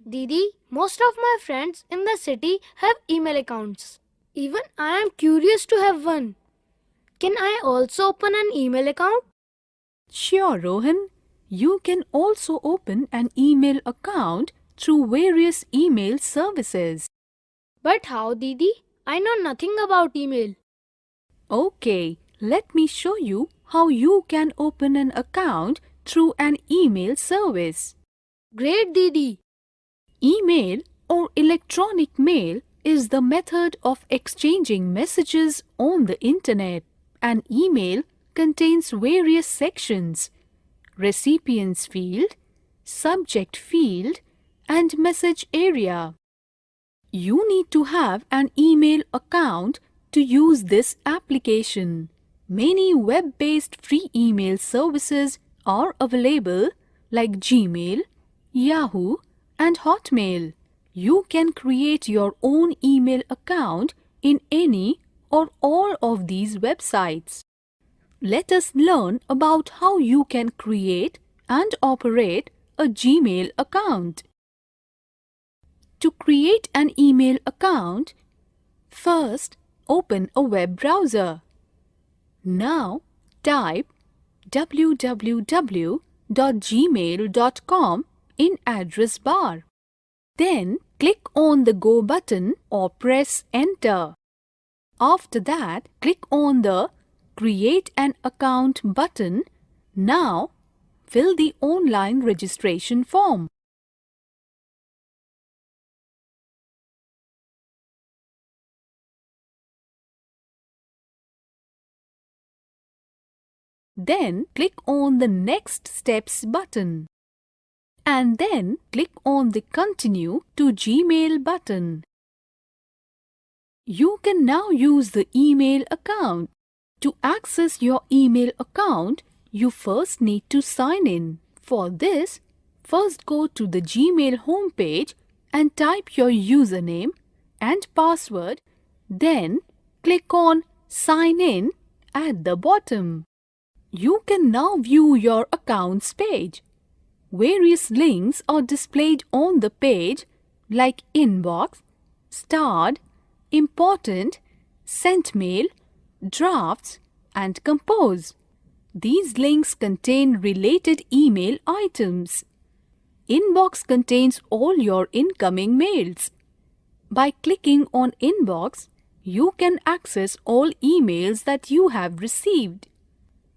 Didi, most of my friends in the city have email accounts. Even I am curious to have one. Can I also open an email account? Sure, Rohan. You can also open an email account through various email services. But how, Didi? I know nothing about email. Okay, let me show you how you can open an account through an email service. Great, Didi. Email or electronic mail is the method of exchanging messages on the internet. An email contains various sections: recipients field, subject field, and message area. You need to have an email account to use this application. Many web-based free email services are available like Gmail, Yahoo, and Hotmail. You can create your own email account in any or all of these websites. Let us learn about how you can create and operate a Gmail account. To create an email account, first open a web browser. Now type www.gmail.com in address bar. Then click on the Go button or press Enter. After that, click on the Create an Account button. Now fill the online registration form. Then click on the Next Steps button. And then click on the Continue to Gmail button. You can now use the email account. To access your email account, you first need to sign in. For this, first go to the Gmail homepage and type your username and password. Then click on Sign In at the bottom. You can now view your accounts page. Various links are displayed on the page like Inbox, Starred, Important, Sent Mail, Drafts, and Compose. These links contain related email items. Inbox contains all your incoming mails. By clicking on Inbox, you can access all emails that you have received.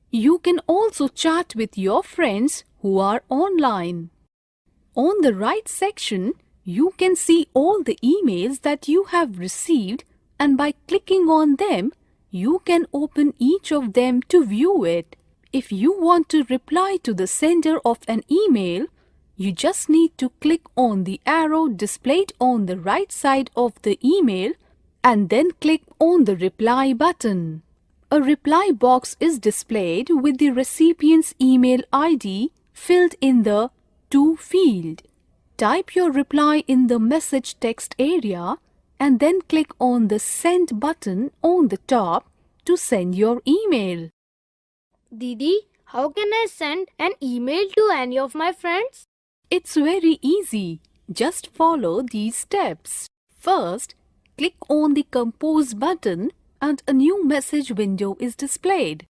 You can also chat with your friends who are online. On the right section, you can see all the emails that you have received, and by clicking on them, you can open each of them to view it. If you want to reply to the sender of an email, you just need to click on the arrow displayed on the right side of the email and then click on the reply button. A reply box is displayed with the recipient's email ID filled in the To field. Type your reply in the message text area and then click on the Send button on the top to send your email. Didi, how can I send an email to any of my friends? It's very easy. Just follow these steps. First, click on the Compose button and a new message window is displayed.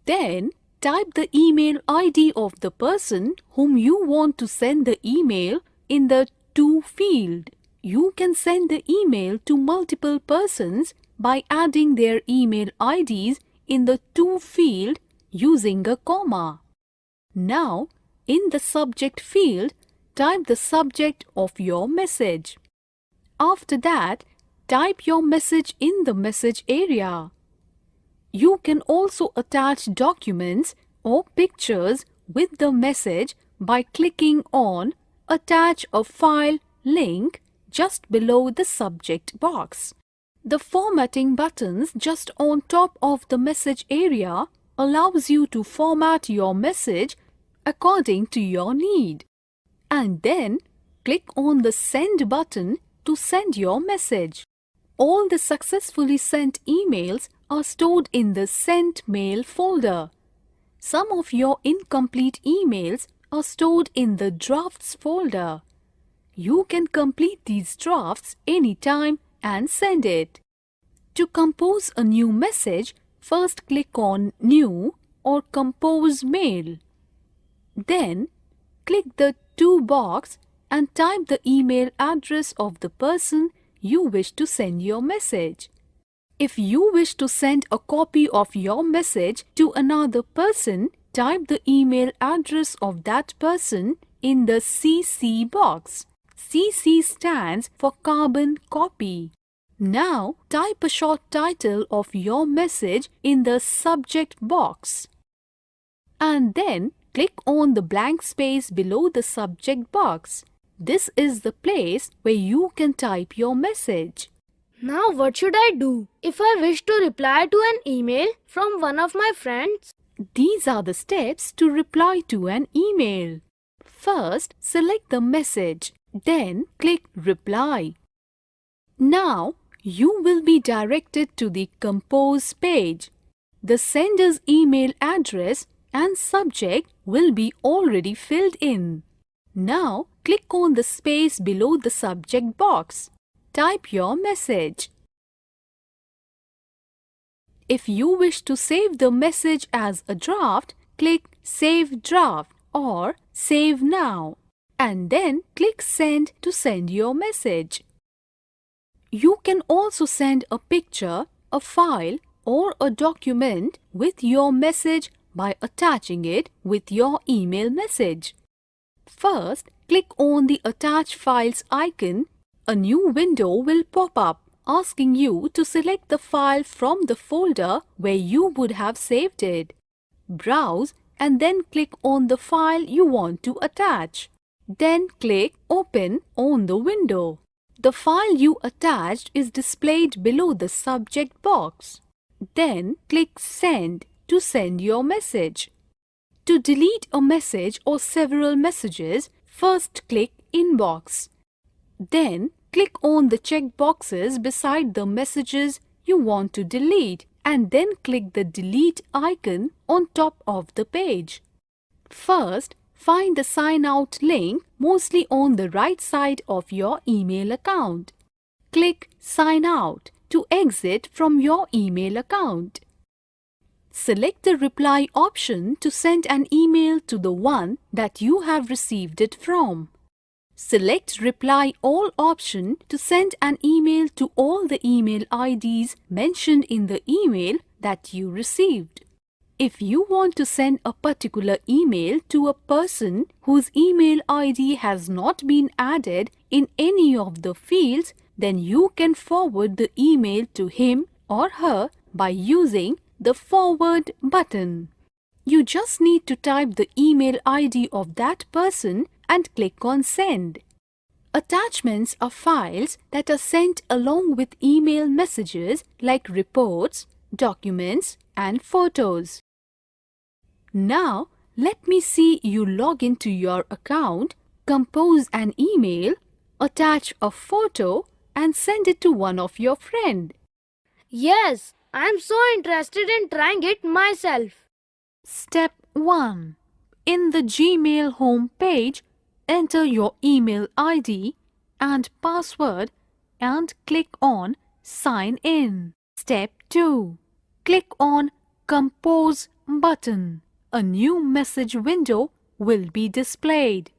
Then, type the email ID of the person whom you want to send the email in the To field. You can send the email to multiple persons by adding their email IDs in the To field using a comma. Now, in the subject field, type the subject of your message. After that, type your message in the message area. You can also attach documents or pictures with the message by clicking on Attach a File link just below the subject box. The formatting buttons just on top of the message area allows you to format your message according to your need. And then click on the Send button to send your message. All the successfully sent emails are stored in the Sent Mail folder. Some of your incomplete emails are stored in the Drafts folder. You can complete these drafts anytime and send it. To compose a new message, first click on New or Compose Mail. Then, click the To box and type the email address of the person you wish to send your message. If you wish to send a copy of your message to another person, type the email address of that person in the CC box. CC stands for carbon copy. Now, type a short title of your message in the subject box. And then, click on the blank space below the subject box. This is the place where you can type your message. Now what should I do if I wish to reply to an email from one of my friends? These are the steps to reply to an email. First, select the message. Then, click Reply. Now, you will be directed to the Compose page. The sender's email address and subject will be already filled in. Now, click on the space below the subject box. Type your message. If you wish to save the message as a draft, click Save Draft or Save Now and then click Send to send your message. You can also send a picture, a file or a document with your message by attaching it with your email message. First, click on the Attach Files icon. A new window will pop up asking you to select the file from the folder where you would have saved it. Browse and then click on the file you want to attach. Then click Open on the window. The file you attached is displayed below the subject box. Then click Send to send your message. To delete a message or several messages, first click Inbox. Then click on the check boxes beside the messages you want to delete and then click the Delete icon on top of the page. First, find the Sign Out link mostly on the right side of your email account. Click Sign Out to exit from your email account. Select the Reply option to send an email to the one that you have received it from. Select Reply All option to send an email to all the email IDs mentioned in the email that you received. If you want to send a particular email to a person whose email ID has not been added in any of the fields, then you can forward the email to him or her by using the Forward button. You just need to type the email ID of that person and click on Send. Attachments are files that are sent along with email messages like reports, documents, and photos. Now, let me see you log into your account, compose an email, attach a photo, and send it to one of your friends. Yes, I am so interested in trying it myself. Step 1. In the Gmail home page, enter your email ID and password and click on Sign In. Step 2. Click on Compose button. A new message window will be displayed.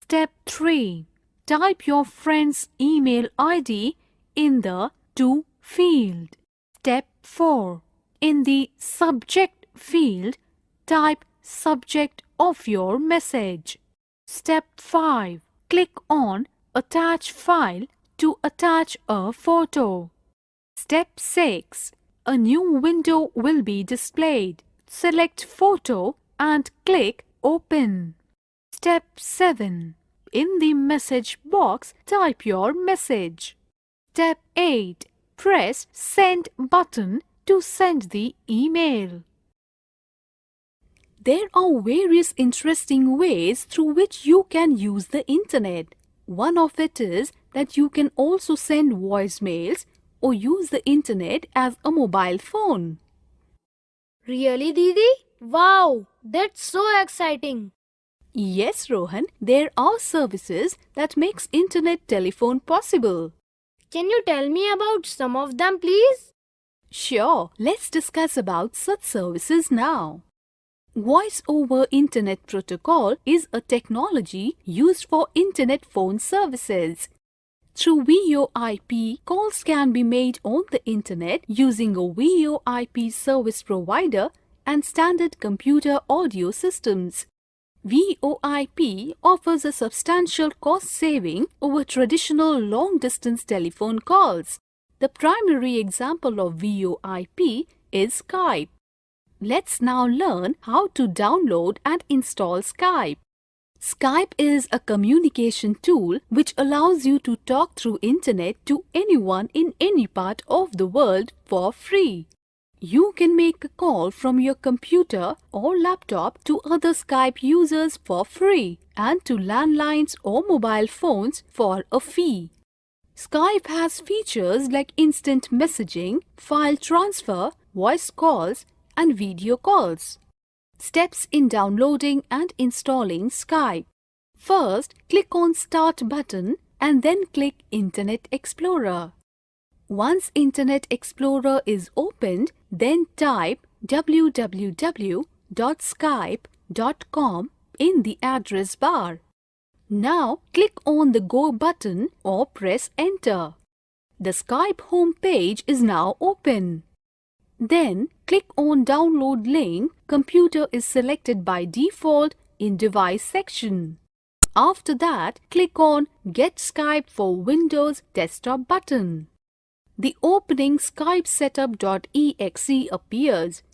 Step 3. Type your friend's email ID in the To field. Step 4. In the Subject field, type subject of your message. Step 5. Click on Attach File to attach a photo. Step 6. A new window will be displayed. Select Photo and click Open. Step 7. In the message box, type your message. Step 8. Press Send button to send the email. There are various interesting ways through which you can use the internet. One of it is that you can also send voicemails or use the internet as a mobile phone. Really, Didi? Wow, that's so exciting. Yes, Rohan, there are services that makes internet telephone possible. Can you tell me about some of them, please? Sure, let's discuss about such services now. Voice over Internet Protocol is a technology used for internet phone services. Through VoIP, calls can be made on the internet using a VoIP service provider and standard computer audio systems. VoIP offers a substantial cost saving over traditional long-distance telephone calls. The primary example of VoIP is Skype. Let's now learn how to download and install Skype. Skype is a communication tool which allows you to talk through internet to anyone in any part of the world for free. You can make a call from your computer or laptop to other Skype users for free and to landlines or mobile phones for a fee. Skype has features like instant messaging, file transfer, voice calls, and video calls. Steps in downloading and installing Skype. First, click on Start button and then click Internet Explorer. Once Internet Explorer is opened, then type www.skype.com in the address bar. Now click on the Go button or press Enter. The Skype home page is now open. Then click on Download link. Computer is selected by default in Device section. After that, click on Get Skype for Windows Desktop button. The opening Skype setup.exe appears.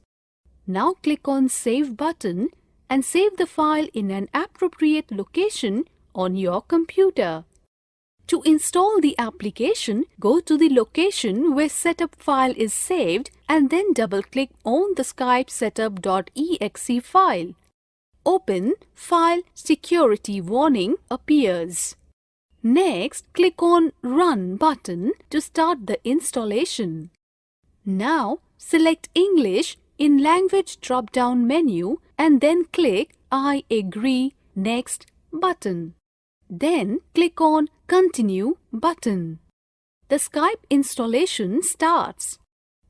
Now click on Save button and save the file in an appropriate location on your computer. To install the application, go to the location where setup file is saved and then double-click on the Skype setup.exe file. Open File Security Warning appears. Next, click on Run button to start the installation. Now, select English in Language drop-down menu and then click I agree Next button. Then click on Continue button. The Skype installation starts.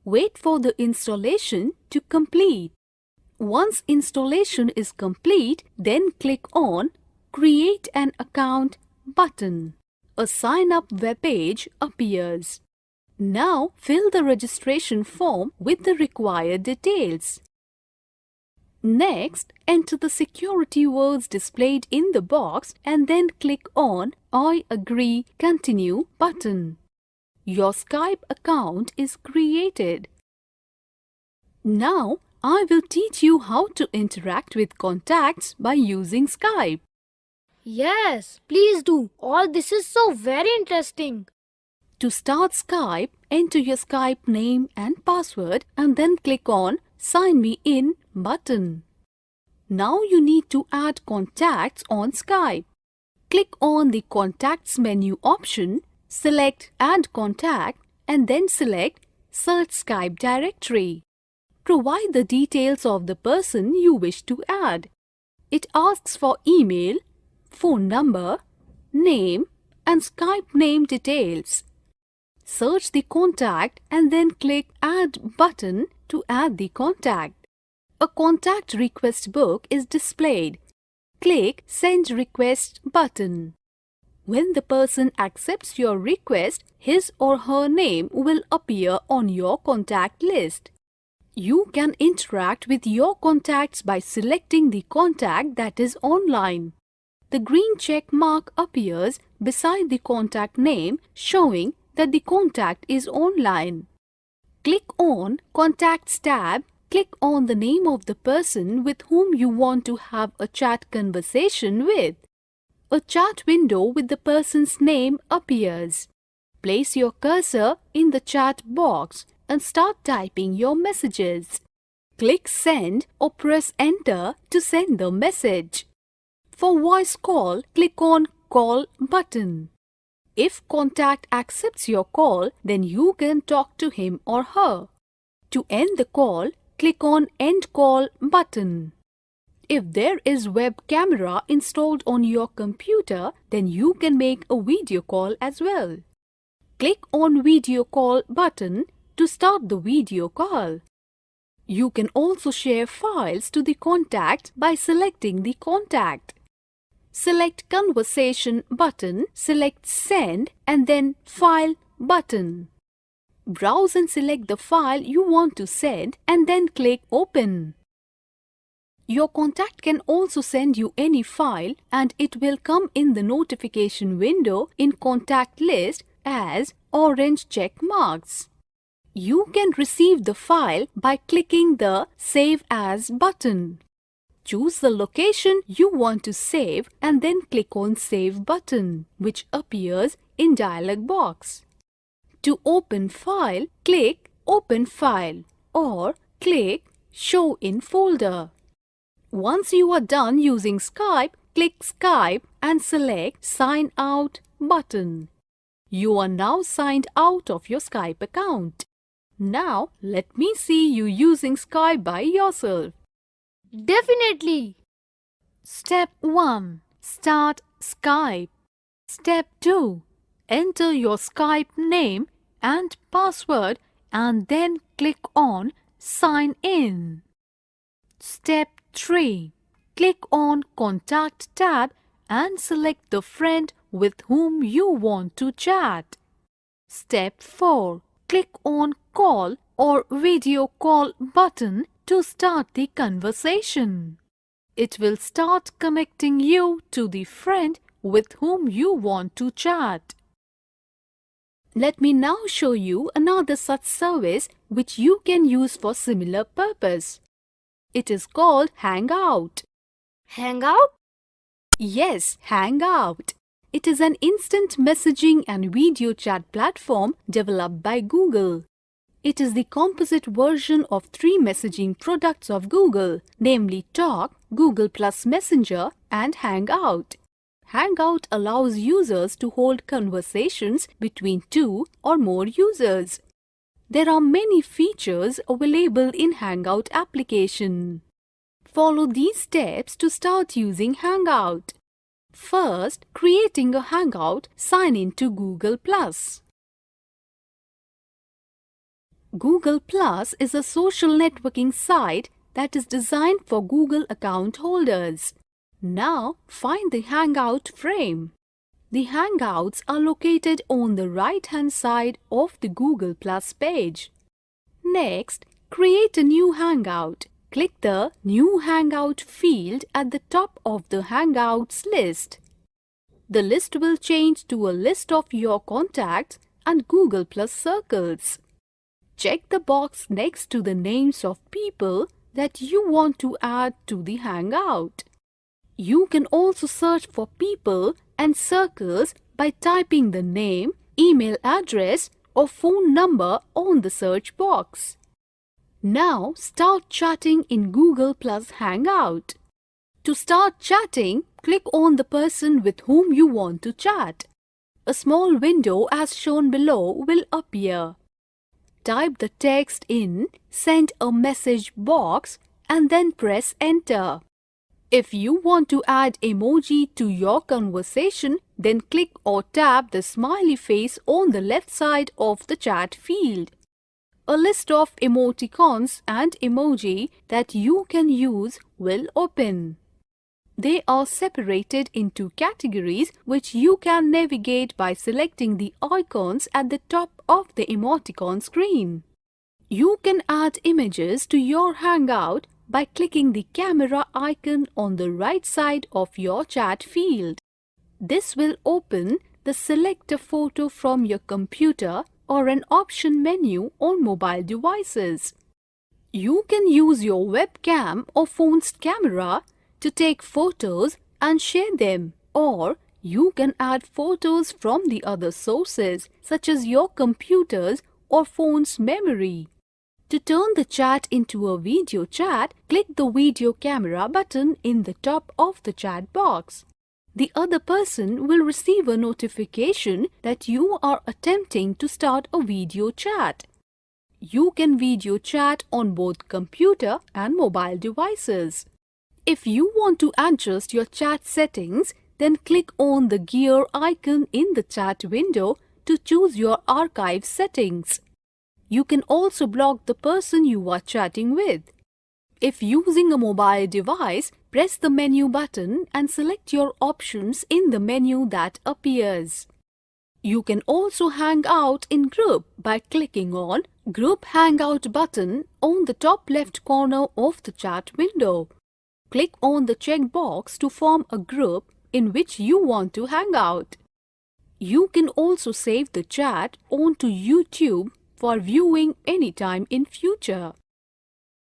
Wait for the installation to complete. Once installation is complete, then click on Create an Account button. A sign-up web page appears. Now fill the registration form with the required details. Next, enter the security words displayed in the box and then click on I agree continue button. Your Skype account is created. Now, I will teach you how to interact with contacts by using Skype. Yes, please do. All this is so very interesting. To start Skype, enter your Skype name and password and then click on Sign Me In button. Now you need to add contacts on Skype. Click on the Contacts menu option, select Add Contact and then select Search Skype Directory. Provide the details of the person you wish to add. It asks for email, phone number, name and Skype name details. Search the contact and then click Add button to add the contact. A contact request book is displayed. Click Send Request button. When the person accepts your request, his or her name will appear on your contact list. You can interact with your contacts by selecting the contact that is online. The green check mark appears beside the contact name showing that the contact is online. Click on Contacts tab. Click on the name of the person with whom you want to have a chat conversation with. A chat window with the person's name appears. Place your cursor in the chat box and start typing your messages. Click Send or press Enter to send the message. For voice call, click on Call button. If contact accepts your call, then you can talk to him or her. To end the call, click on End Call button. If there is web camera installed on your computer, then you can make a video call as well. Click on Video Call button to start the video call. You can also share files to the contact by selecting the contact. Select Conversation button, select Send and then File button. Browse and select the file you want to send and then click Open. Your contact can also send you any file and it will come in the notification window in Contact List as orange check marks. You can receive the file by clicking the Save As button. Choose the location you want to save and then click on Save button, which appears in dialog box. To open file, click Open File or click Show in Folder. Once you are done using Skype, click Skype and select Sign Out button. You are now signed out of your Skype account. Now, let me see you using Skype by yourself. Definitely. Step 1. Start Skype. Step 2. Enter your Skype name and password and then click on Sign In. Step 3. Click on Contact tab and select the friend with whom you want to chat. Step 4. Click on Call or Video Call button to start the conversation. It will start connecting you to the friend with whom you want to chat. Let me now show you another such service which you can use for similar purpose. It is called Hangout. Hangout? Yes, Hangout. It is an instant messaging and video chat platform developed by Google. It is the composite version of 3 messaging products of Google, namely Talk, Google Plus Messenger, and Hangout. Hangout allows users to hold conversations between 2 or more users. There are many features available in Hangout application. Follow these steps to start using Hangout. First, creating a Hangout, sign in to Google Plus. Google Plus is a social networking site that is designed for Google account holders. Now, find the Hangout frame. The Hangouts are located on the right-hand side of the Google Plus page. Next, create a new Hangout. Click the New Hangout field at the top of the Hangouts list. The list will change to a list of your contacts and Google Plus circles. Check the box next to the names of people that you want to add to the Hangout. You can also search for people and circles by typing the name, email address, or phone number on the search box. Now start chatting in Google Plus Hangout. To start chatting, click on the person with whom you want to chat. A small window as shown below will appear. Type the text in Send a Message box and then press Enter. If you want to add emoji to your conversation, then click or tap the smiley face on the left side of the chat field. A list of emoticons and emoji that you can use will open. They are separated into categories which you can navigate by selecting the icons at the top of the emoticon screen. You can add images to your Hangout by clicking the camera icon on the right side of your chat field. This will open the Select a Photo from your computer or an option menu on mobile devices. You can use your webcam or phone's camera to take photos and share them, or you can add photos from the other sources such as your computer's or phone's memory. To turn the chat into a video chat, click the video camera button in the top of the chat box. The other person will receive a notification that you are attempting to start a video chat. You can video chat on both computer and mobile devices. If you want to adjust your chat settings, then click on the gear icon in the chat window to choose your archive settings. You can also block the person you are chatting with. If using a mobile device, press the menu button and select your options in the menu that appears. You can also hang out in group by clicking on Group Hangout button on the top left corner of the chat window. Click on the checkbox to form a group in which you want to hang out. You can also save the chat onto YouTube for viewing anytime in future.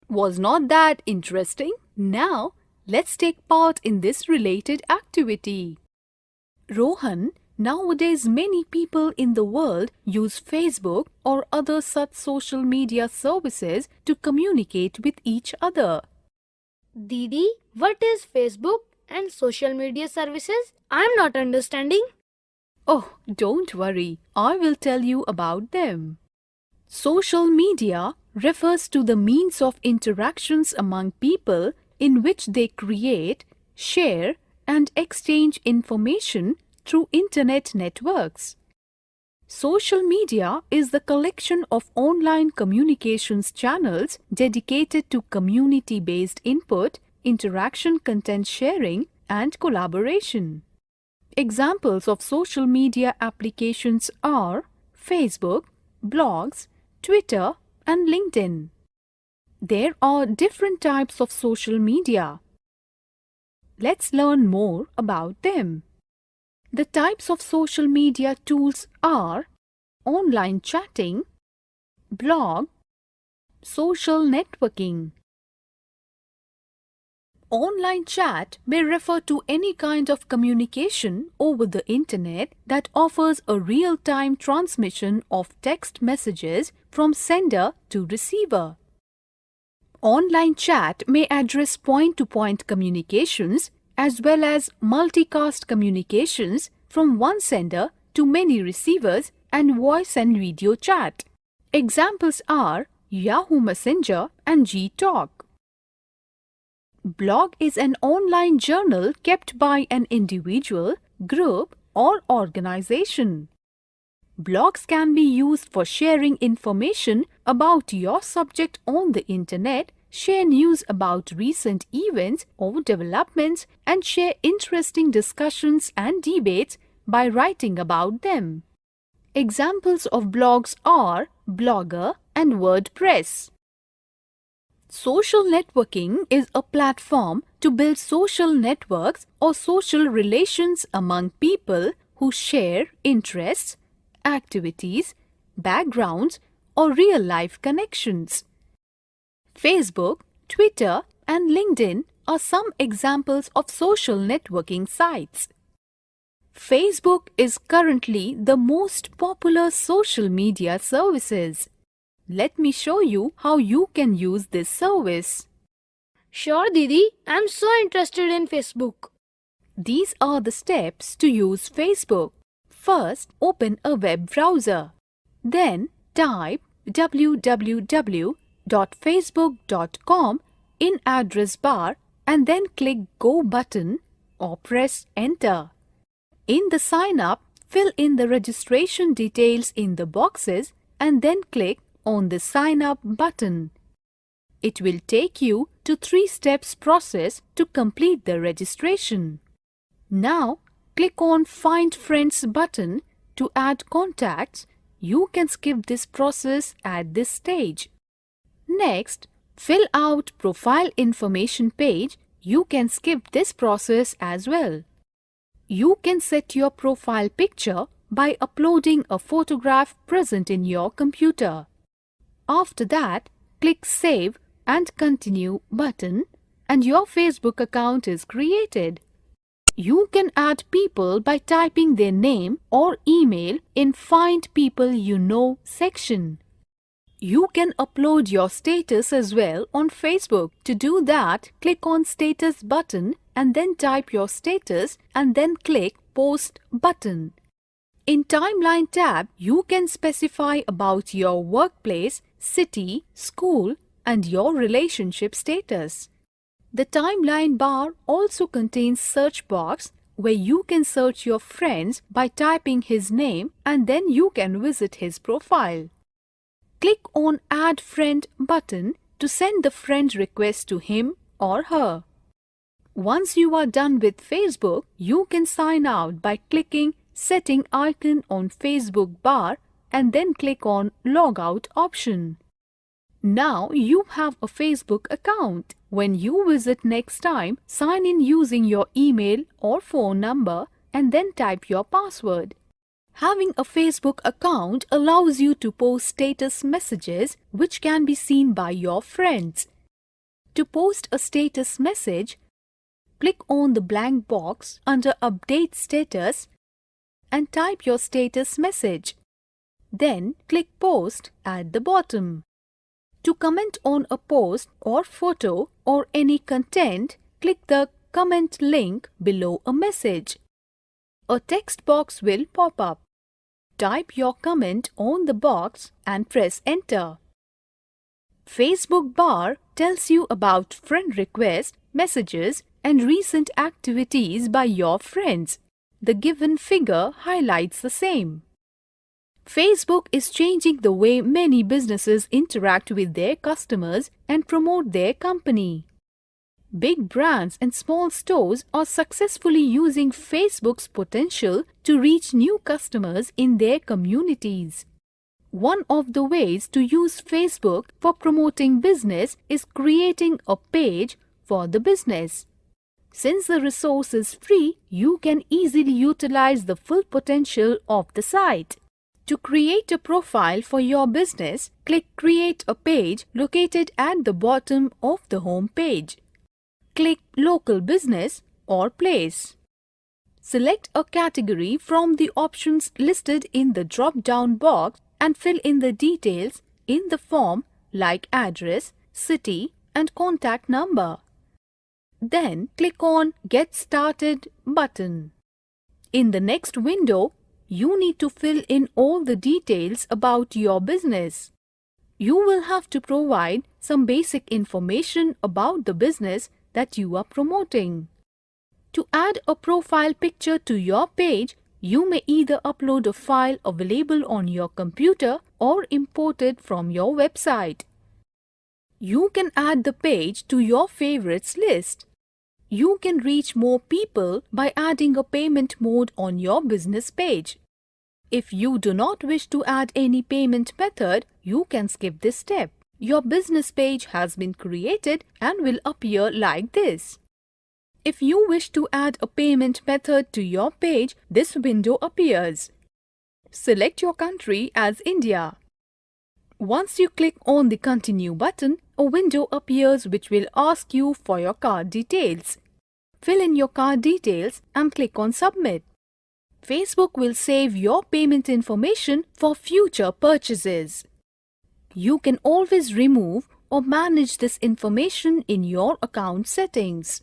Was not that interesting? Now, let's take part in this related activity. Rohan, nowadays many people in the world use Facebook or other such social media services to communicate with each other. Didi, what is Facebook and social media services? I am not understanding. Oh, don't worry, I will tell you about them. Social media refers to the means of interactions among people in which they create, share, and exchange information through internet networks. Social media is the collection of online communications channels dedicated to community-based input, interaction, content sharing, and collaboration. Examples of social media applications are Facebook, blogs, Twitter, and LinkedIn. There are different types of social media. Let's learn more about them. The types of social media tools are online chatting, blog, social networking. Online chat may refer to any kind of communication over the internet that offers a real-time transmission of text messages from sender to receiver. Online chat may address point-to-point communications as well as multicast communications from one sender to many receivers and voice and video chat. Examples are Yahoo Messenger and Gtalk. Blog is an online journal kept by an individual, group, or organization. Blogs can be used for sharing information about your subject on the internet, share news about recent events or developments, and share interesting discussions and debates by writing about them. Examples of blogs are Blogger and WordPress. Social networking is a platform to build social networks or social relations among people who share interests, activities, backgrounds, or real-life connections. Facebook, Twitter, and LinkedIn are some examples of social networking sites. Facebook is currently the most popular social media services. Let me show you how you can use this service. Sure, Didi. I am so interested in Facebook. These are the steps to use Facebook. First, open a web browser. Then, type www.facebook.com in address bar and then click Go button or press Enter. In the sign up, fill in the registration details in the boxes and then click on the Sign Up button. It will take you to 3 steps process to complete the registration. Now, click on Find Friends button to add contacts. You can skip this process at this stage. Next, fill out profile information page. You can skip this process as well. You can set your profile picture by uploading a photograph present in your computer. After that, click Save and Continue button and your Facebook account is created. You can add people by typing their name or email in Find People You Know section. You can upload your status as well on Facebook. To do that, click on Status button and then type your status and then click Post button. In Timeline tab, you can specify about your workplace, city, school, and your relationship status. The timeline bar also contains search box where you can search your friends by typing his name and then you can visit his profile. Click on Add Friend button to send the friend request to him or her. Once you are done with Facebook, you can sign out by clicking Setting icon on Facebook bar and then click on Logout option. Now you have a Facebook account. When you visit next time, sign in using your email or phone number and then type your password. Having a Facebook account allows you to post status messages which can be seen by your friends. To post a status message, click on the blank box under Update Status and type your status message. Then click Post at the bottom. To comment on a post or photo or any content, click the comment link below a message. A text box will pop up. Type your comment on the box and press Enter. Facebook bar tells you about friend requests, messages, and recent activities by your friends. The given figure highlights the same. Facebook is changing the way many businesses interact with their customers and promote their company. Big brands and small stores are successfully using Facebook's potential to reach new customers in their communities. One of the ways to use Facebook for promoting business is creating a page for the business. Since the resource is free, you can easily utilize the full potential of the site. To create a profile for your business, click Create a Page located at the bottom of the home page. Click Local Business or Place. Select a category from the options listed in the drop-down box and fill in the details in the form like address, city, and contact number. Then click on Get Started button. In the next window, you need to fill in all the details about your business. You will have to provide some basic information about the business that you are promoting. To add a profile picture to your page, you may either upload a file available on your computer or import it from your website. You can add the page to your favorites list. You can reach more people by adding a payment mode on your business page. If you do not wish to add any payment method, you can skip this step. Your business page has been created and will appear like this. If you wish to add a payment method to your page, this window appears. Select your country as India. Once you click on the Continue button, a window appears which will ask you for your card details. Fill in your card details and click on Submit. Facebook will save your payment information for future purchases. You can always remove or manage this information in your account settings.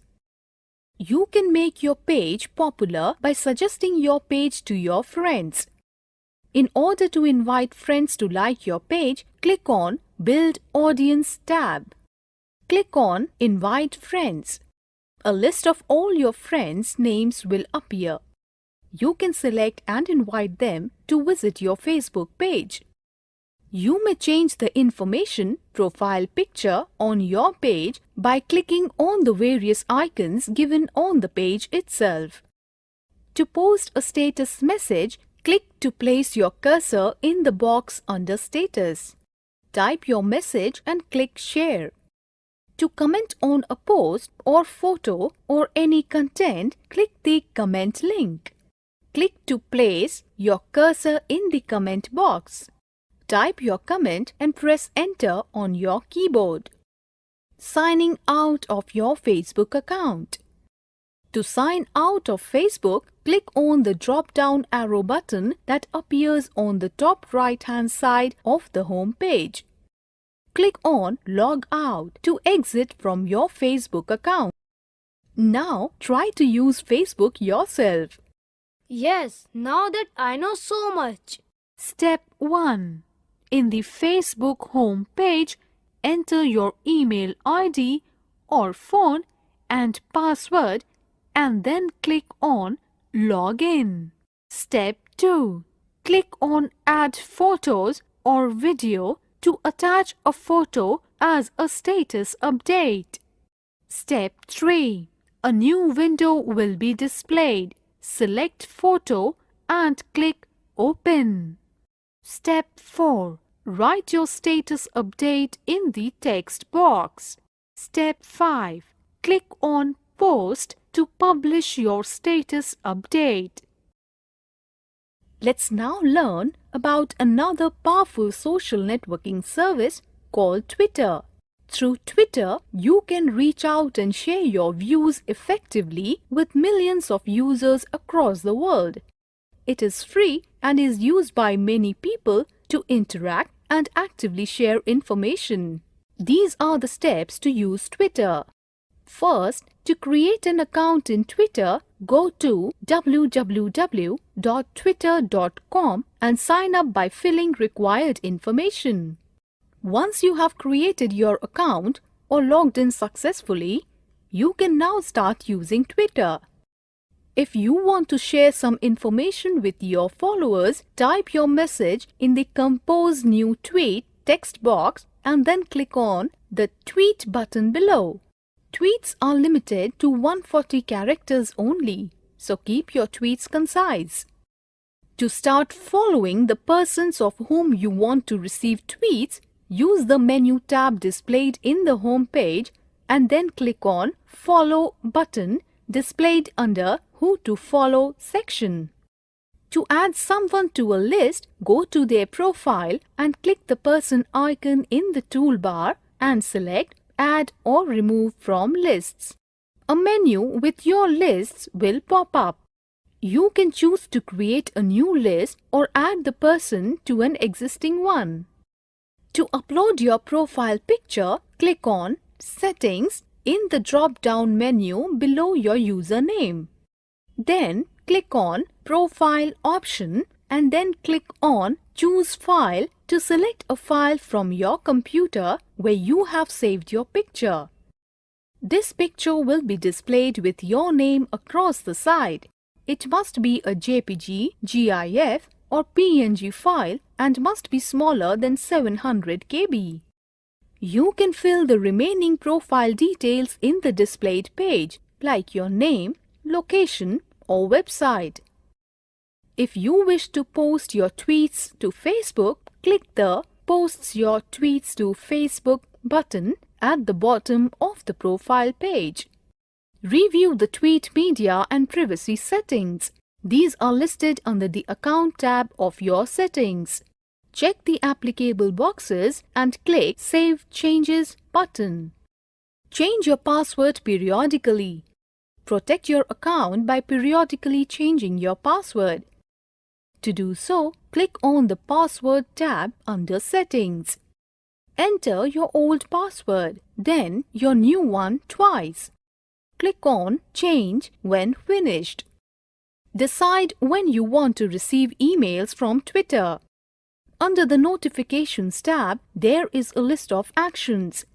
You can make your page popular by suggesting your page to your friends. In order to invite friends to like your page, click on Build Audience tab. Click on Invite Friends. A list of all your friends' names will appear. You can select and invite them to visit your Facebook page. You may change the information profile picture on your page by clicking on the various icons given on the page itself. To post a status message, click to place your cursor in the box under Status. Type your message and click Share. To comment on a post or photo or any content, click the comment link. Click to place your cursor in the comment box. Type your comment and press Enter on your keyboard. Signing out of your Facebook account. To sign out of Facebook, click on the drop-down arrow button that appears on the top right-hand side of the home page. Click on Log Out to exit from your Facebook account. Now try to use Facebook yourself. Yes, now that I know so much. Step 1. In the Facebook home page, enter your email ID or phone and password and then click on Login. Step 2. Click on Add photos or video to attach a photo as a status update. Step 3. A new window will be displayed. Select photo and click Open. Step 4. Write your status update in the text box. Step 5. Click on Post to publish your status update. Let's now learn about another powerful social networking service called Twitter. Through Twitter, you can reach out and share your views effectively with millions of users across the world. It is free and is used by many people to interact and actively share information. These are the steps to use Twitter. First, to create an account in Twitter, go to www.twitter.com and sign up by filling required information. Once you have created your account or logged in successfully, you can now start using Twitter. If you want to share some information with your followers, type your message in the Compose New Tweet text box and then click on the Tweet button below. Tweets are limited to 140 characters only, so keep your tweets concise. To start following the persons of whom you want to receive tweets, use the menu tab displayed in the home page and then click on Follow button displayed under Who to Follow section. To add someone to a list, go to their profile and click the person icon in the toolbar and select Add or Remove from Lists. A menu with your lists will pop up. You can choose to create a new list or add the person to an existing one. To upload your profile picture, click on Settings in the drop-down menu below your username. Then click on Profile option and then click on Choose File to select a file from your computer where you have saved your picture. This picture will be displayed with your name across the side. It must be a JPG, GIF or PNG file and must be smaller than 700 KB. You can fill the remaining profile details in the displayed page, like your name, location or website. If you wish to post your tweets to Facebook, click the Posts Your Tweets to Facebook button at the bottom of the profile page. Review the tweet media and privacy settings. These are listed under the Account tab of your settings. Check the applicable boxes and click Save Changes button. Change your password periodically. Protect your account by periodically changing your password. To do so, click on the Password tab under Settings. Enter your old password, then your new one twice. Click on Change when finished. Decide when you want to receive emails from Twitter. Under the Notifications tab, there is a list of actions.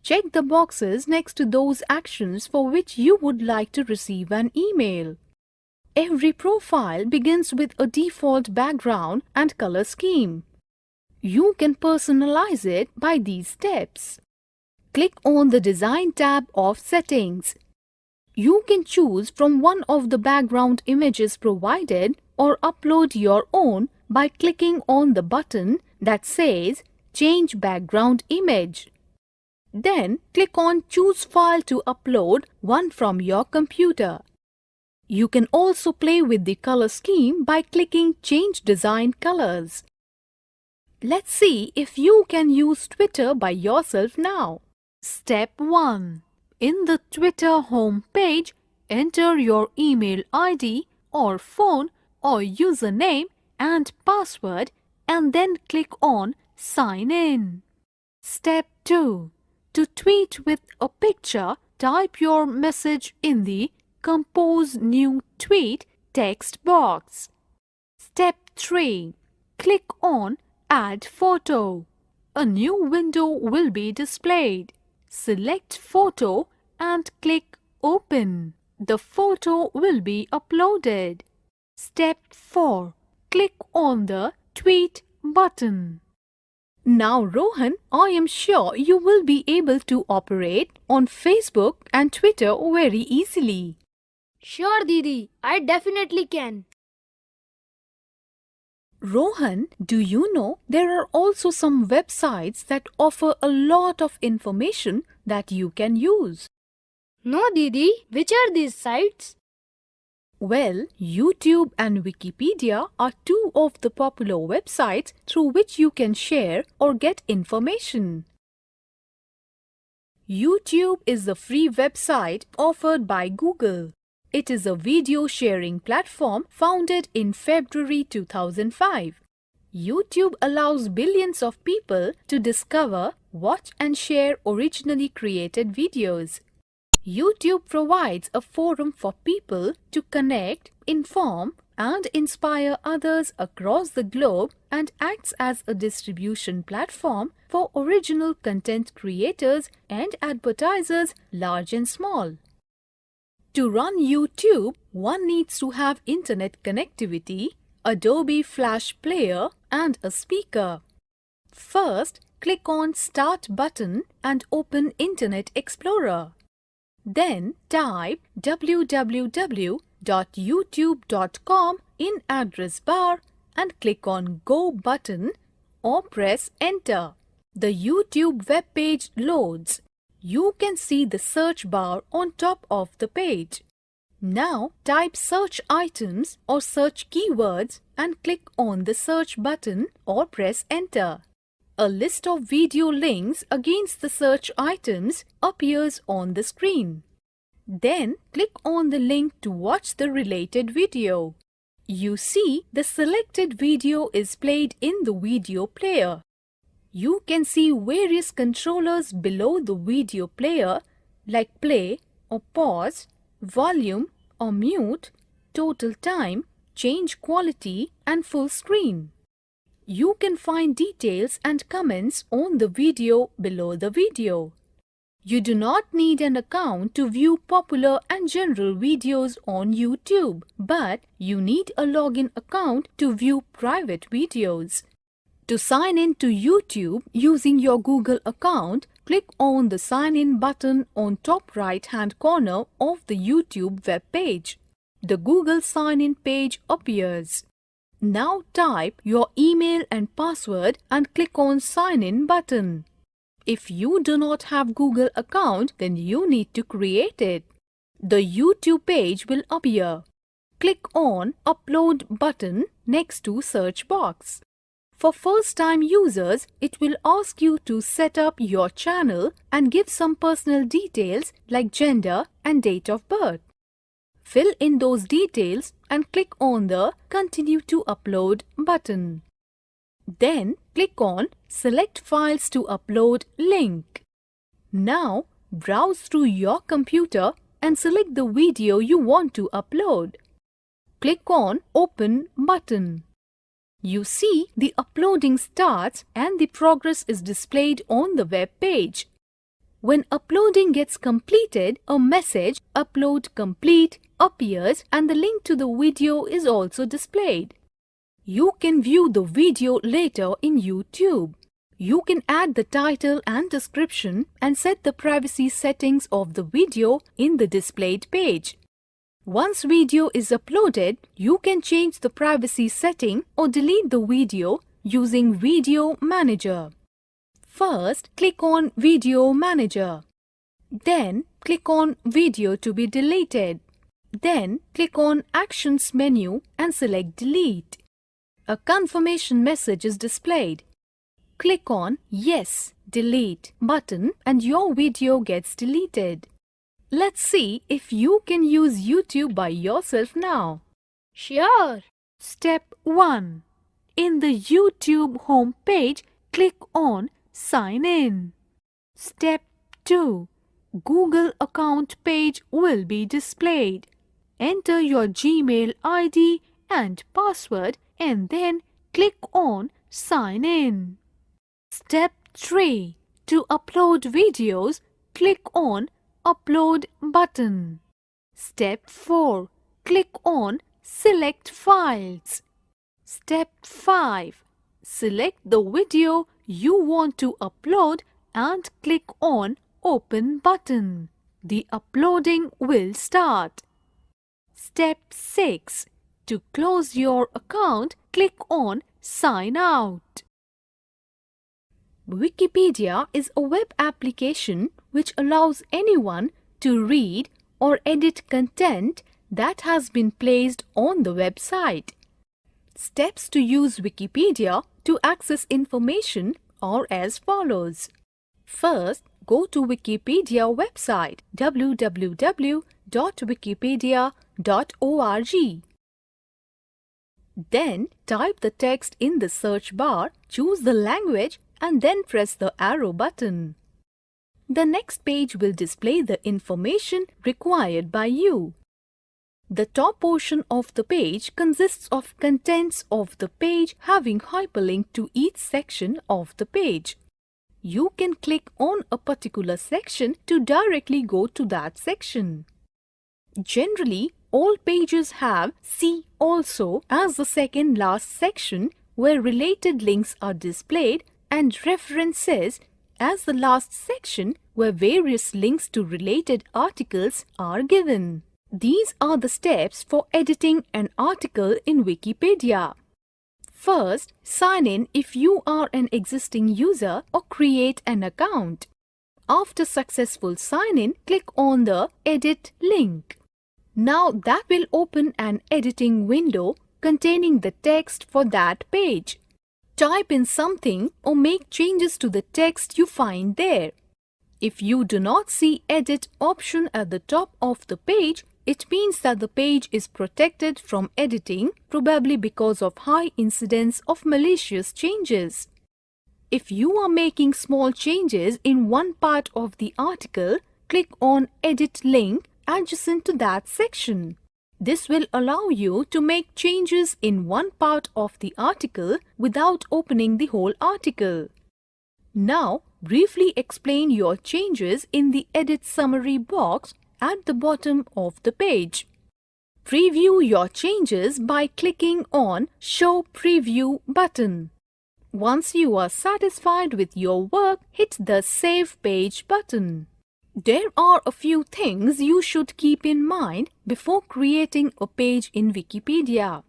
Check the boxes next to those actions for which you would like to receive an email. Every profile begins with a default background and color scheme. You can personalize it by these steps. Click on the Design tab of Settings. You can choose from one of the background images provided or upload your own by clicking on the button that says Change Background Image. Then click on Choose File to upload one from your computer. You can also play with the color scheme by clicking Change Design Colors. Let's see if you can use Twitter by yourself now. Step 1. In the Twitter home page, enter your email ID or phone or username and password and then click on Sign In. Step 2. To tweet with a picture, type your message in the Compose New Tweet text box. Step 3. Click on Add Photo. A new window will be displayed. Select Photo and click open. The photo will be uploaded. Step 4. Click on the tweet button. Now Rohan, I am sure you will be able to operate on Facebook and Twitter very easily. Sure, Didi, I definitely can. Rohan, do you know there are also some websites that offer a lot of information that you can use? No, Didi, which are these sites? Well, YouTube and Wikipedia are two of the popular websites through which you can share or get information. YouTube is a free website offered by Google. It is a video sharing platform founded in February 2005. YouTube allows billions of people to discover, watch and share originally created videos. YouTube provides a forum for people to connect, inform, and inspire others across the globe and acts as a distribution platform for original content creators and advertisers, large and small. To run YouTube, one needs to have internet connectivity, Adobe Flash Player, and a speaker. First, click on Start button and open Internet Explorer. Then type www.youtube.com in address bar and click on Go button or press Enter. The YouTube web page loads. You can see the search bar on top of the page. Now type search items or search keywords and click on the search button or press Enter. A list of video links against the search items appears on the screen. Then click on the link to watch the related video. You see the selected video is played in the video player. You can see various controllers below the video player like play or pause, volume or mute, total time, change quality and full screen. You can find details and comments on the video below the video. You do not need an account to view popular and general videos on YouTube, but you need a login account to view private videos. To sign in to YouTube using your Google account, click on the Sign In button on top right-hand corner of the YouTube web page. The Google Sign In page appears. Now type your email and password and click on Sign In button. If you do not have Google account, then you need to create it. The YouTube page will appear. Click on Upload button next to search box. For first-time users, it will ask you to set up your channel and give some personal details like gender and date of birth. Fill in those details and click on the Continue to Upload button. Then click on Select Files to Upload link. Now browse through your computer and select the video you want to upload. Click on Open button. You see the uploading starts and the progress is displayed on the web page. When uploading gets completed, a message Upload Complete appears and the link to the video is also displayed. You can view the video later in YouTube. You can add the title and description and set the privacy settings of the video in the displayed page. Once video is uploaded, you can change the privacy setting or delete the video using Video Manager. First, click on Video Manager. Then, click on Video to be deleted. Then, click on Actions menu and select Delete. A confirmation message is displayed. Click on Yes, Delete button and your video gets deleted. Let's see if you can use YouTube by yourself now. Sure. Step 1. In the YouTube home page, click on Sign In. Step 2. Google account page will be displayed. Enter your Gmail ID and password and then click on Sign In. Step 3. To upload videos, click on Upload button. Step 4. Click on Select Files. Step 5. Select the video you want to upload and click on Open button. The uploading will start. Step 6. To close your account, click on Sign Out. Wikipedia is a web application which allows anyone to read or edit content that has been placed on the website. Steps to use Wikipedia to access information are as follows. First, go to Wikipedia website www.wikipedia.org. Then type the text in the search bar, choose the language and then press the arrow button. The next page will display the information required by you. The top portion of the page consists of contents of the page having hyperlink to each section of the page. You can click on a particular section to directly go to that section. Generally, all pages have See Also as the second last section where related links are displayed and References as the last section where various links to related articles are given. These are the steps for editing an article in Wikipedia. First, sign in if you are an existing user or create an account. After successful sign-in, click on the Edit link. Now that will open an editing window containing the text for that page. Type in something or make changes to the text you find there. If you do not see Edit option at the top of the page, it means that the page is protected from editing, probably because of high incidence of malicious changes. If you are making small changes in one part of the article, click on Edit link adjacent to that section. This will allow you to make changes in one part of the article without opening the whole article. Now, briefly explain your changes in the Edit Summary box at the bottom of the page. Preview your changes by clicking on Show Preview button. Once you are satisfied with your work, hit the Save Page button. There are a few things you should keep in mind before creating a page in Wikipedia.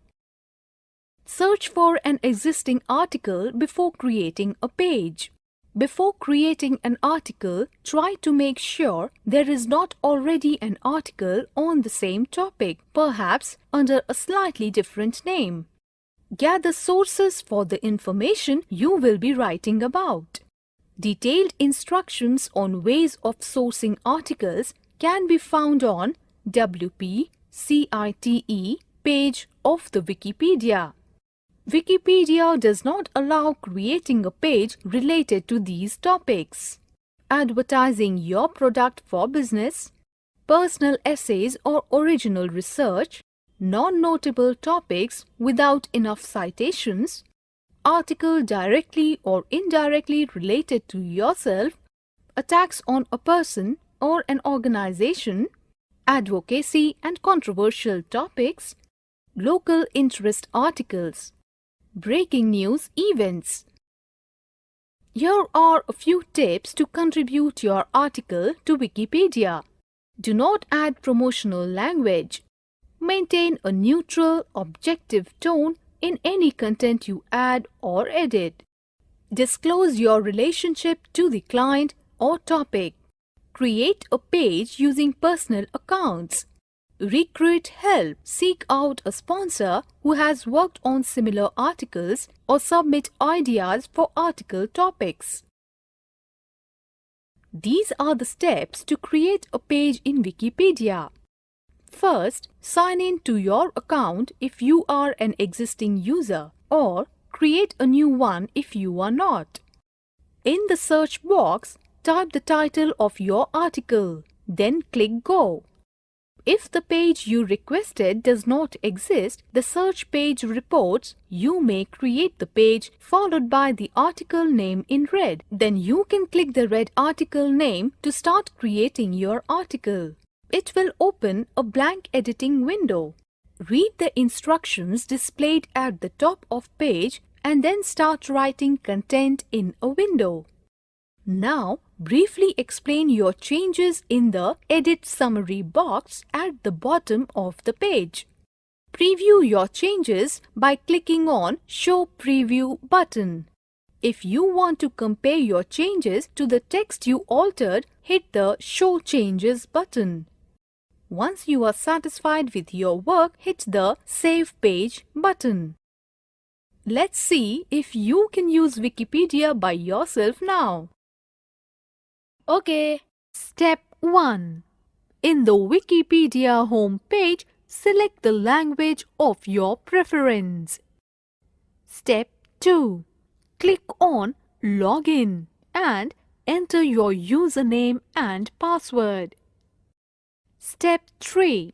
Search for an existing article before creating a page. Before creating an article, try to make sure there is not already an article on the same topic, perhaps under a slightly different name. Gather sources for the information you will be writing about. Detailed instructions on ways of sourcing articles can be found on WP-CITE page of the Wikipedia. Wikipedia does not allow creating a page related to these topics. Advertising your product for business, personal essays or original research, non-notable topics without enough citations, article directly or indirectly related to yourself, attacks on a person or an organization, advocacy and controversial topics, local interest articles, breaking news events. Here are a few tips to contribute your article to Wikipedia. Do not add promotional language. Maintain a neutral, objective tone in any content you add or edit. Disclose your relationship to the client or topic. Create a page using personal accounts. Recruit help. Seek out a sponsor who has worked on similar articles or submit ideas for article topics. These are the steps to create a page in Wikipedia. First, sign in to your account if you are an existing user, or create a new one if you are not. In the search box, type the title of your article, then click Go. If the page you requested does not exist, the search page reports you may create the page followed by the article name in red. Then you can click the red article name to start creating your article. It will open a blank editing window. Read the instructions displayed at the top of page and then start writing content in a window. Now, briefly explain your changes in the Edit Summary box at the bottom of the page. Preview your changes by clicking on Show Preview button. If you want to compare your changes to the text you altered, hit the Show Changes button. Once you are satisfied with your work, hit the Save Page button. Let's see if you can use Wikipedia by yourself now. Okay. Step 1. In the Wikipedia home page, select the language of your preference. Step 2. Click on Login and enter your username and password. Step 3.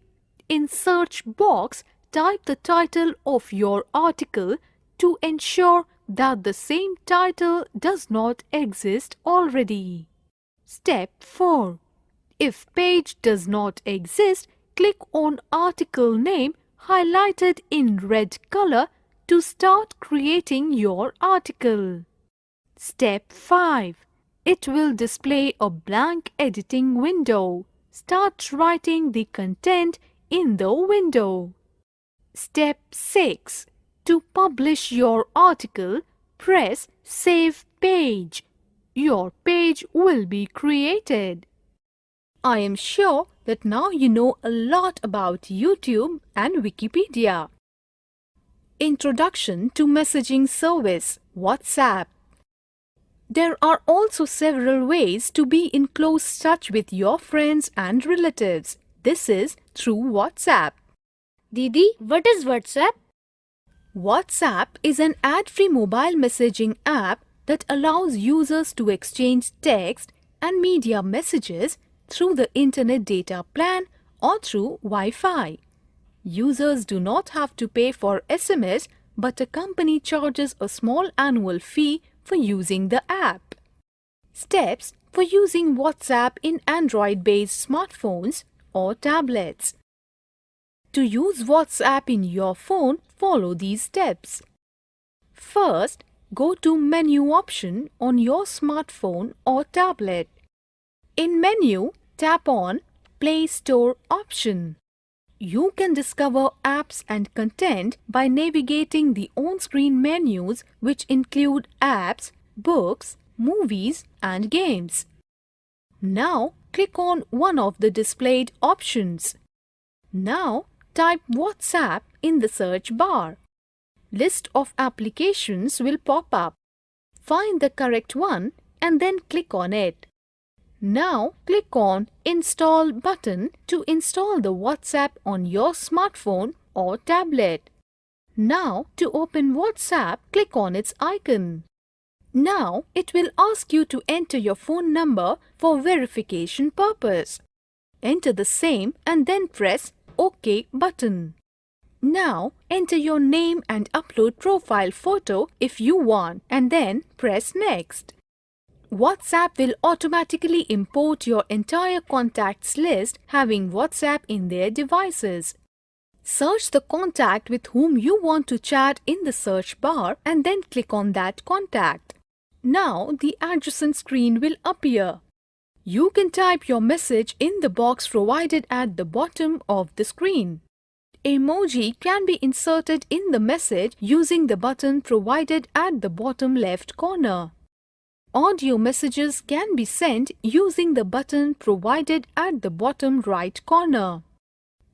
In search box, type the title of your article to ensure that the same title does not exist already. Step 4. If page does not exist, click on article name highlighted in red color to start creating your article. Step 5. It will display a blank editing window. Start writing the content in the window. Step 6. To publish your article, press Save Page. Your page will be created. I am sure that now you know a lot about YouTube and Wikipedia. Introduction to Messaging Service, WhatsApp. There are also several ways to be in close touch with your friends and relatives. This is through WhatsApp. Didi, what is WhatsApp? WhatsApp is an ad-free mobile messaging app that allows users to exchange text and media messages through the internet data plan or through Wi-Fi. Users do not have to pay for SMS, but a company charges a small annual fee for using the app. Steps for using WhatsApp in Android-based smartphones or tablets. To use WhatsApp in your phone, follow these steps. First, go to Menu option on your smartphone or tablet. In Menu, tap on Play Store option. You can discover apps and content by navigating the on-screen menus, which include apps, books, movies, and games. Now, click on one of the displayed options. Now, type WhatsApp in the search bar. List of applications will pop up. Find the correct one and then click on it. Now, click on Install button to install the WhatsApp on your smartphone or tablet. Now, to open WhatsApp, click on its icon. Now, it will ask you to enter your phone number for verification purpose. Enter the same and then press OK button. Now, enter your name and upload profile photo if you want and then press Next. WhatsApp will automatically import your entire contacts list having WhatsApp in their devices. Search the contact with whom you want to chat in the search bar and then click on that contact. Now the adjacent screen will appear. You can type your message in the box provided at the bottom of the screen. Emoji can be inserted in the message using the button provided at the bottom left corner. Audio messages can be sent using the button provided at the bottom right corner.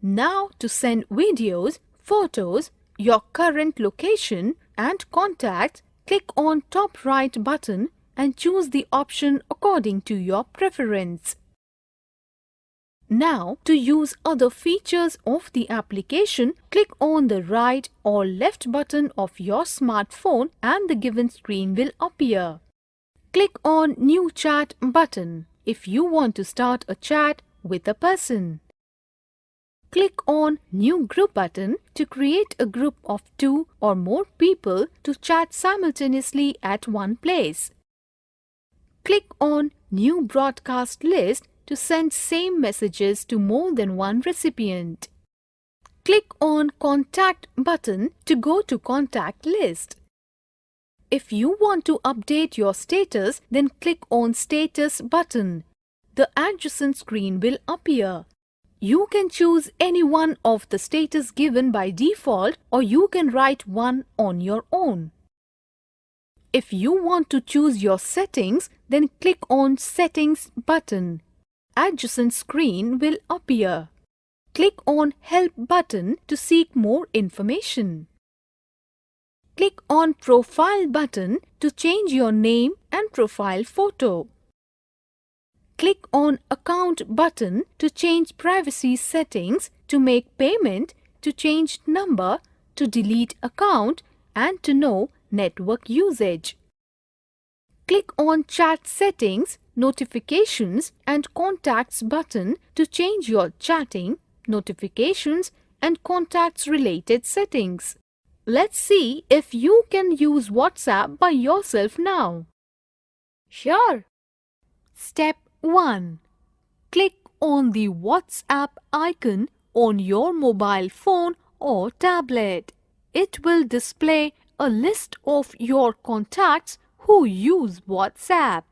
Now to send videos, photos, your current location and contacts, click on top right button and choose the option according to your preference. Now to use other features of the application, click on the right or left button of your smartphone and the given screen will appear. Click on New Chat button if you want to start a chat with a person. Click on New Group button to create a group of 2 or more people to chat simultaneously at one place. Click on New Broadcast List to send same messages to more than one recipient. Click on Contact button to go to Contact List. If you want to update your status, then click on Status button. The adjacent screen will appear. You can choose any one of the status given by default, or you can write one on your own. If you want to choose your settings, then click on Settings button. Adjacent screen will appear. Click on Help button to seek more information. Click on Profile button to change your name and profile photo. Click on Account button to change privacy settings, to make payment, to change number, to delete account, and to know network usage. Click on Chat settings, Notifications, and Contacts button to change your chatting, notifications, and contacts related settings. Let's see if you can use WhatsApp by yourself now. Sure. Step 1. Click on the WhatsApp icon on your mobile phone or tablet. It will display a list of your contacts who use WhatsApp.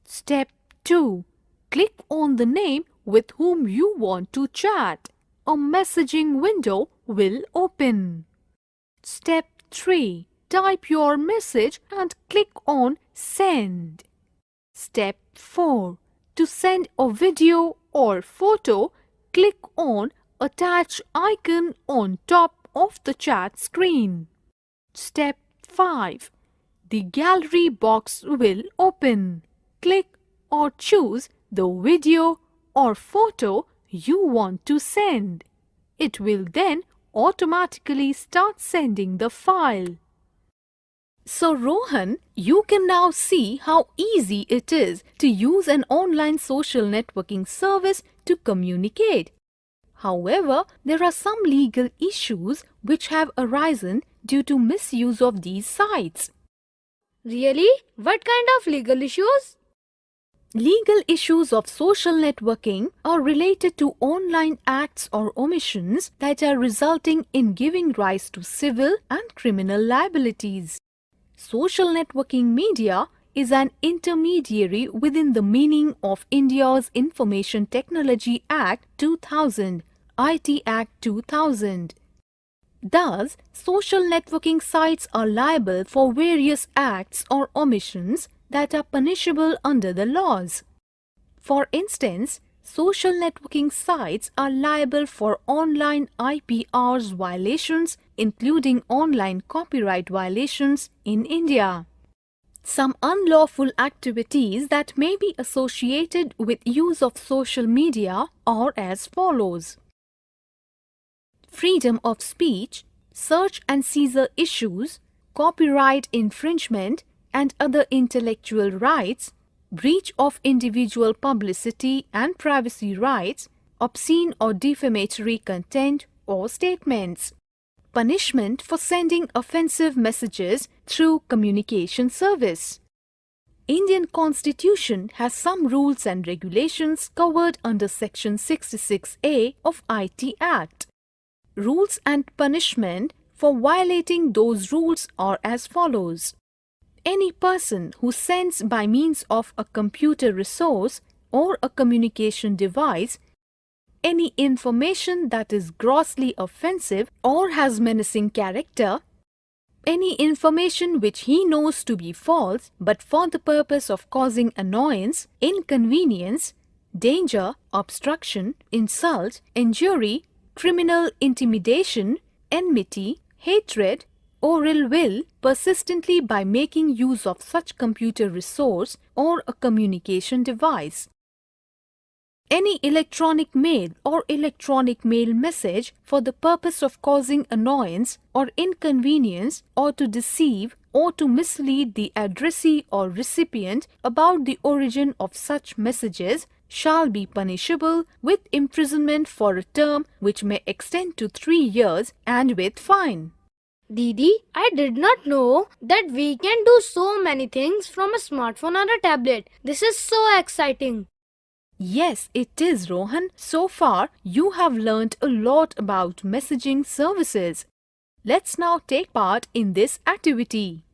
Step 2. Click on the name with whom you want to chat. A messaging window will open. Step 3. Type your message and click on Send. Step 4. To send a video or photo, click on Attach icon on top of the chat screen. Step 5. The gallery box will open. Click or choose the video or photo you want to send. It will then automatically start sending the file. So Rohan, you can now see how easy it is to use an online social networking service to communicate. However, there are some legal issues which have arisen due to misuse of these sites. Really? What kind of legal issues? Legal issues of social networking are related to online acts or omissions that are resulting in giving rise to civil and criminal liabilities. Social networking media is an intermediary within the meaning of India's Information Technology Act 2000, IT Act 2000. Thus, social networking sites are liable for various acts or omissions that are punishable under the laws. For instance, social networking sites are liable for online IPRs violations, including online copyright violations in India. Some unlawful activities that may be associated with use of social media are as follows: freedom of speech, search and seizure issues, copyright infringement and other intellectual rights, breach of individual publicity and privacy rights, obscene or defamatory content or statements, punishment for sending offensive messages through communication service. Indian Constitution has some rules and regulations covered under Section 66A of IT Act. Rules and punishment for violating those rules are as follows. Any person who sends by means of a computer resource or a communication device any information that is grossly offensive or has menacing character, any information which he knows to be false but for the purpose of causing annoyance, inconvenience, danger, obstruction, insult, injury, criminal intimidation, enmity, hatred, or ill will persistently by making use of such computer resource or a communication device. Any electronic mail or electronic mail message for the purpose of causing annoyance or inconvenience or to deceive or to mislead the addressee or recipient about the origin of such messages shall be punishable with imprisonment for a term which may extend to 3 years and with fine. Didi, I did not know that we can do so many things from a smartphone or a tablet. This is so exciting. Yes, it is, Rohan. So far, you have learned a lot about messaging services. Let's now take part in this activity.